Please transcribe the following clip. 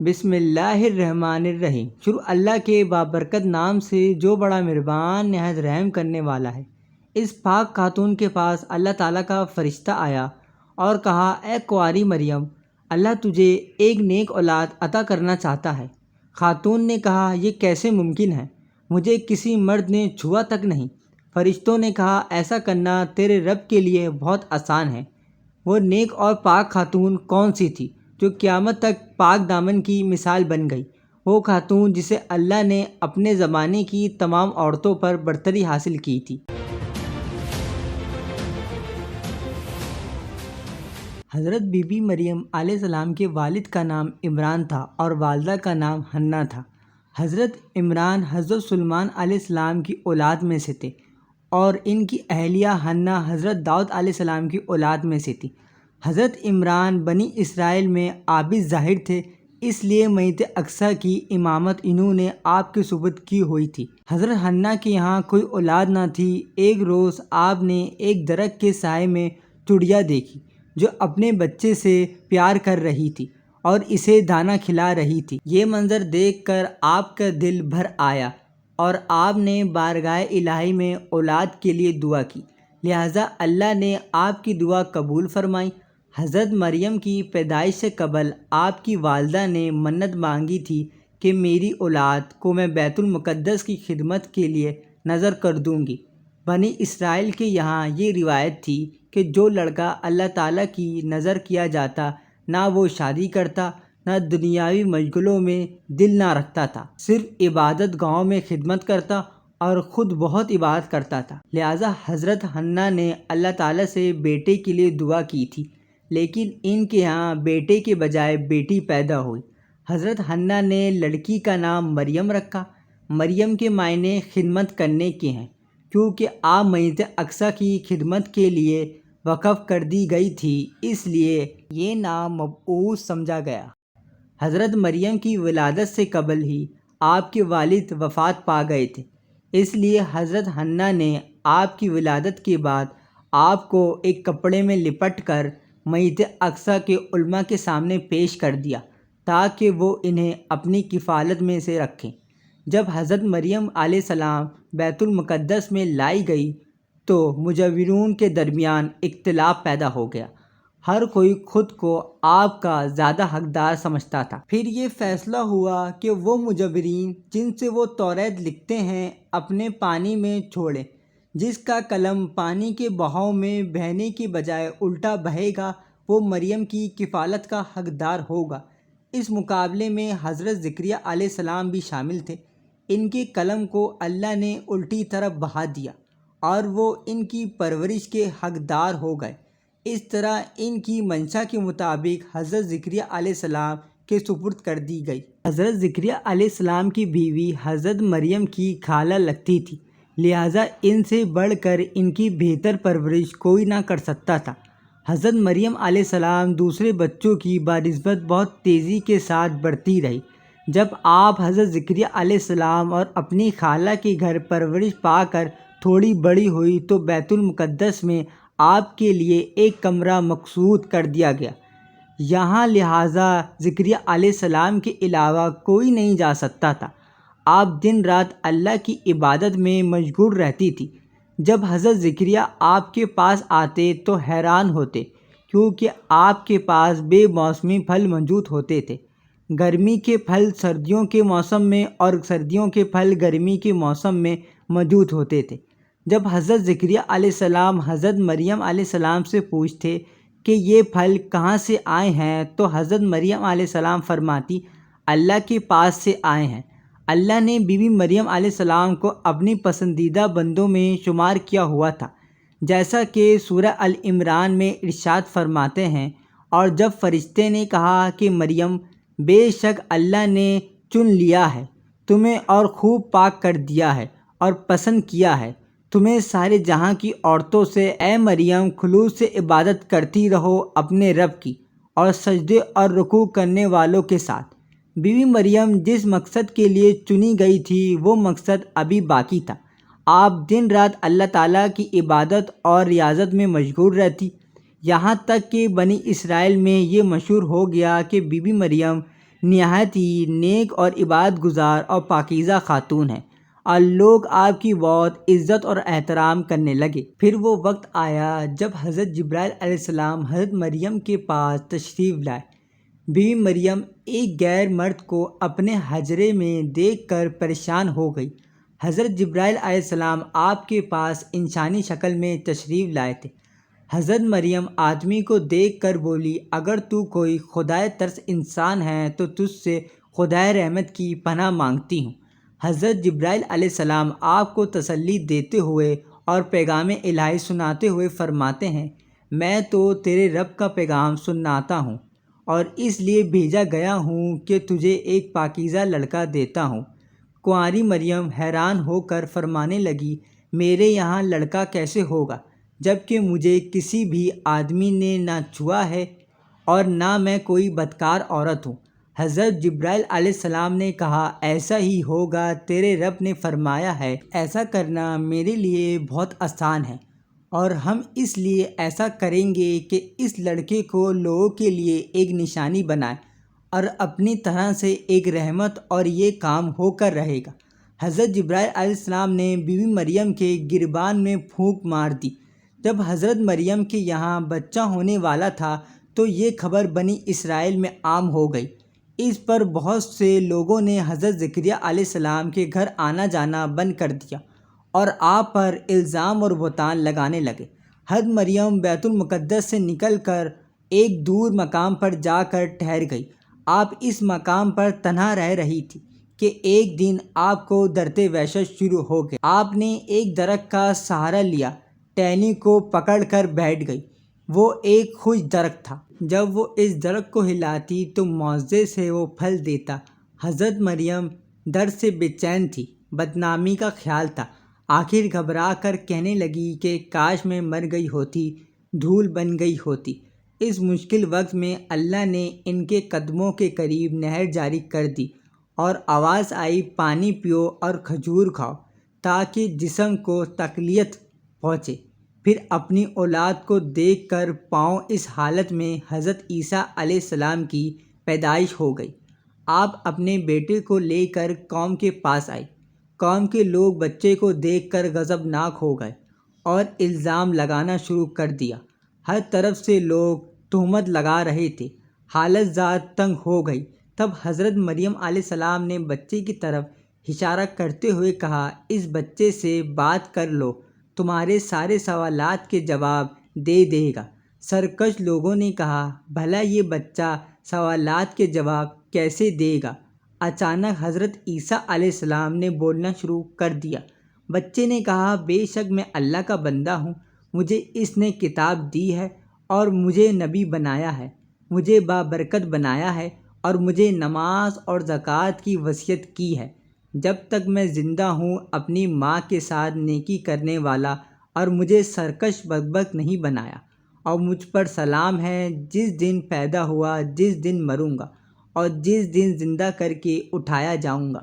بسم اللہ الرحمن الرحیم۔ شروع اللہ کے بابرکت نام سے جو بڑا مہربان نہایت رحم کرنے والا ہے۔ اس پاک خاتون کے پاس اللہ تعالیٰ کا فرشتہ آیا اور کہا، اے کنواری مریم، اللہ تجھے ایک نیک اولاد عطا کرنا چاہتا ہے۔ خاتون نے کہا، یہ کیسے ممکن ہے؟ مجھے کسی مرد نے چھوا تک نہیں۔ فرشتوں نے کہا، ایسا کرنا تیرے رب کے لیے بہت آسان ہے۔ وہ نیک اور پاک خاتون کون سی تھی جو قیامت تک پاک دامن کی مثال بن گئی؟ وہ خاتون جسے اللہ نے اپنے زمانے کی تمام عورتوں پر برتری حاصل کی تھی۔ حضرت بی بی مریم علیہ السلام کے والد کا نام عمران تھا اور والدہ کا نام حنا تھا۔ حضرت عمران حضرت سلیمان علیہ السلام کی اولاد میں سے تھے اور ان کی اہلیہ حنا حضرت داؤد علیہ السلام کی اولاد میں سے تھی۔ حضرت عمران بنی اسرائیل میں عابد ظاہر تھے، اس لیے میت اقصیٰ کی امامت انہوں نے آپ کے سپرد کی ہوئی تھی۔ حضرت حنا کے یہاں کوئی اولاد نہ تھی۔ ایک روز آپ نے ایک درخت کے سائے میں چڑیا دیکھی جو اپنے بچے سے پیار کر رہی تھی اور اسے دانا کھلا رہی تھی۔ یہ منظر دیکھ کر آپ کا دل بھر آیا اور آپ نے بارگاہ الہی میں اولاد کے لیے دعا کی، لہٰذا اللہ نے آپ کی دعا قبول فرمائی۔ حضرت مریم کی پیدائش سے قبل آپ کی والدہ نے منت مانگی تھی کہ میری اولاد کو میں بیت المقدس کی خدمت کے لیے نذر کر دوں گی۔ بنی اسرائیل کے یہاں یہ روایت تھی کہ جو لڑکا اللہ تعالیٰ کی نذر کیا جاتا، نہ وہ شادی کرتا، نہ دنیاوی مشغلوں میں دل نہ رکھتا تھا، صرف عبادت گاہوں میں خدمت کرتا اور خود بہت عبادت کرتا تھا۔ لہٰذا حضرت حنا نے اللہ تعالیٰ سے بیٹے کے لیے دعا کی تھی، لیکن ان کے ہاں بیٹے کے بجائے بیٹی پیدا ہوئی۔ حضرت حنا نے لڑکی کا نام مریم رکھا۔ مریم کے معنی خدمت کرنے کے ہیں، کیونکہ آپ میت اقصیٰ کی خدمت کے لیے وقف کر دی گئی تھی، اس لیے یہ نام مبعوث سمجھا گیا۔ حضرت مریم کی ولادت سے قبل ہی آپ کے والد وفات پا گئے تھے، اس لیے حضرت حنا نے آپ کی ولادت کے بعد آپ کو ایک کپڑے میں لپٹ کر میت اقصیٰ کے علماء کے سامنے پیش کر دیا تاکہ وہ انہیں اپنی کفالت میں سے رکھیں۔ جب حضرت مریم علیہ السلام بیت المقدس میں لائی گئی تو مجاورون کے درمیان اختلاف پیدا ہو گیا۔ ہر کوئی خود کو آپ کا زیادہ حقدار سمجھتا تھا۔ پھر یہ فیصلہ ہوا کہ وہ مجاورین جن سے وہ توریت لکھتے ہیں اپنے پانی میں چھوڑیں۔ جس کا قلم پانی کے بہاؤ میں بہنے کے بجائے الٹا بہے گا وہ مریم کی کفالت کا حقدار ہوگا۔ اس مقابلے میں حضرت زکریا علیہ السلام بھی شامل تھے۔ ان کے قلم کو اللہ نے الٹی طرف بہا دیا اور وہ ان کی پرورش کے حقدار ہو گئے۔ اس طرح ان کی منشا کے مطابق حضرت زکریا علیہ السلام کے سپرد کر دی گئی۔ حضرت زکریا علیہ السلام کی بیوی حضرت مریم کی خالہ لگتی تھی، لہٰذا ان سے بڑھ کر ان کی بہتر پرورش کوئی نہ کر سکتا تھا۔ حضرت مریم علیہ السلام دوسرے بچوں کی بنسبت بہت تیزی کے ساتھ بڑھتی رہی۔ جب آپ حضرت زکریا علیہ السلام اور اپنی خالہ کے گھر پرورش پا کر تھوڑی بڑی ہوئی تو بیت المقدس میں آپ کے لیے ایک کمرہ مخصوص کر دیا گیا۔ یہاں لہٰذا زکریا علیہ السلام کے علاوہ کوئی نہیں جا سکتا تھا۔ آپ دن رات اللہ کی عبادت میں مشغول رہتی تھی۔ جب حضرت زکریا آپ کے پاس آتے تو حیران ہوتے، کیونکہ آپ کے پاس بے موسمی پھل موجود ہوتے تھے۔ گرمی کے پھل سردیوں کے موسم میں اور سردیوں کے پھل گرمی کے موسم میں موجود ہوتے تھے۔ جب حضرت زکریا علیہ السلام حضرت مریم علیہ السلام سے پوچھتے کہ یہ پھل کہاں سے آئے ہیں تو حضرت مریم علیہ السلام فرماتی، اللہ کے پاس سے آئے ہیں۔ اللہ نے بی بی مریم علیہ السلام کو اپنی پسندیدہ بندوں میں شمار کیا ہوا تھا، جیسا کہ سورہ العمران میں ارشاد فرماتے ہیں، اور جب فرشتے نے کہا کہ مریم، بے شک اللہ نے چن لیا ہے تمہیں اور خوب پاک کر دیا ہے اور پسند کیا ہے تمہیں سارے جہاں کی عورتوں سے، اے مریم خلوص سے عبادت کرتی رہو اپنے رب کی اور سجدے اور رکوع کرنے والوں کے ساتھ۔ بی بی مریم جس مقصد کے لیے چنی گئی تھی وہ مقصد ابھی باقی تھا۔ آپ دن رات اللہ تعالیٰ کی عبادت اور ریاضت میں مشغول رہتی، یہاں تک کہ بنی اسرائیل میں یہ مشہور ہو گیا کہ بی بی مریم نہایت ہی نیک اور عبادت گزار اور پاکیزہ خاتون ہیں، اور لوگ آپ کی بہت عزت اور احترام کرنے لگے۔ پھر وہ وقت آیا جب حضرت جبرائیل علیہ السلام حضرت مریم کے پاس تشریف لائے۔ بی بی مریم ایک غیر مرد کو اپنے حجرے میں دیکھ کر پریشان ہو گئی۔ حضرت جبرائیل علیہ السلام آپ کے پاس انسانی شکل میں تشریف لائے تھے۔ حضرت مریم آدمی کو دیکھ کر بولی، اگر تو کوئی خدائے ترس انسان ہے تو تجھ سے خدائے رحمت کی پناہ مانگتی ہوں۔ حضرت جبرائیل علیہ السلام آپ کو تسلی دیتے ہوئے اور پیغام الہی سناتے ہوئے فرماتے ہیں، میں تو تیرے رب کا پیغام سناتا ہوں اور اس لیے بھیجا گیا ہوں کہ تجھے ایک پاکیزہ لڑکا دیتا ہوں۔ کنواری مریم حیران ہو کر فرمانے لگی، میرے یہاں لڑکا کیسے ہوگا جبکہ مجھے کسی بھی آدمی نے نہ چھوا ہے اور نہ میں کوئی بدکار عورت ہوں۔ حضرت جبرائیل علیہ السلام نے کہا، ایسا ہی ہوگا، تیرے رب نے فرمایا ہے ایسا کرنا میرے لیے بہت آسان ہے، اور ہم اس لیے ایسا کریں گے کہ اس لڑکے کو لوگوں کے لیے ایک نشانی بنائے اور اپنی طرح سے ایک رحمت، اور یہ کام ہو کر رہے گا۔ حضرت جبرائیل علیہ السلام نے بی بی مریم کے گریبان میں پھونک مار دی۔ جب حضرت مریم کے یہاں بچہ ہونے والا تھا تو یہ خبر بنی اسرائیل میں عام ہو گئی۔ اس پر بہت سے لوگوں نے حضرت زکریا علیہ السلام کے گھر آنا جانا بند کر دیا اور آپ پر الزام اور بہتان لگانے لگے۔ حضرت مریم بیت المقدس سے نکل کر ایک دور مقام پر جا کر ٹھہر گئی۔ آپ اس مقام پر تنہا رہ رہی تھی کہ ایک دن آپ کو درد وحشت شروع ہو گیا۔ آپ نے ایک درخت کا سہارا لیا، ٹہنی کو پکڑ کر بیٹھ گئی۔ وہ ایک خشک درخت تھا، جب وہ اس درخت کو ہلاتی تو معجزے سے وہ پھل دیتا۔ حضرت مریم درد سے بے چین تھی، بدنامی کا خیال تھا۔ آخر گھبرا کر کہنے لگی کہ کاش میں مر گئی ہوتی، دھول بن گئی ہوتی۔ اس مشکل وقت میں اللہ نے ان کے قدموں کے قریب نہر جاری کر دی اور آواز آئی، پانی پیو اور کھجور کھاؤ تاکہ جسم کو تقویت پہنچے۔ پھر اپنی اولاد کو دیکھ کر پاؤں اس حالت میں حضرت عیسیٰ علیہ السلام کی پیدائش ہو گئی۔ آپ اپنے بیٹے کو لے کر قوم کے پاس آئی۔ قوم کے لوگ بچے کو دیکھ کر غضبناک ہو گئے اور الزام لگانا شروع کر دیا۔ ہر طرف سے لوگ تہمت لگا رہے تھے۔ حالت ذات تنگ ہو گئی۔ تب حضرت مریم علیہ السلام نے بچے کی طرف اشارہ کرتے ہوئے کہا، اس بچے سے بات کر لو، تمہارے سارے سوالات کے جواب دے دے گا۔ سرکش لوگوں نے کہا، بھلا یہ بچہ سوالات کے جواب کیسے دے گا؟ اچانک حضرت عیسیٰ علیہ السلام نے بولنا شروع کر دیا۔ بچے نے کہا، بے شک میں اللہ کا بندہ ہوں، مجھے اس نے کتاب دی ہے اور مجھے نبی بنایا ہے، مجھے بابرکت بنایا ہے اور مجھے نماز اور زکوٰۃ کی وصیت کی ہے۔ جب تک میں زندہ ہوں اپنی ماں کے ساتھ نیکی کرنے والا، اور مجھے سرکش بدبخت نہیں بنایا، اور مجھ پر سلام ہے جس دن پیدا ہوا، جس دن مروں گا اور جس دن زندہ کر کے اٹھایا جاؤں گا۔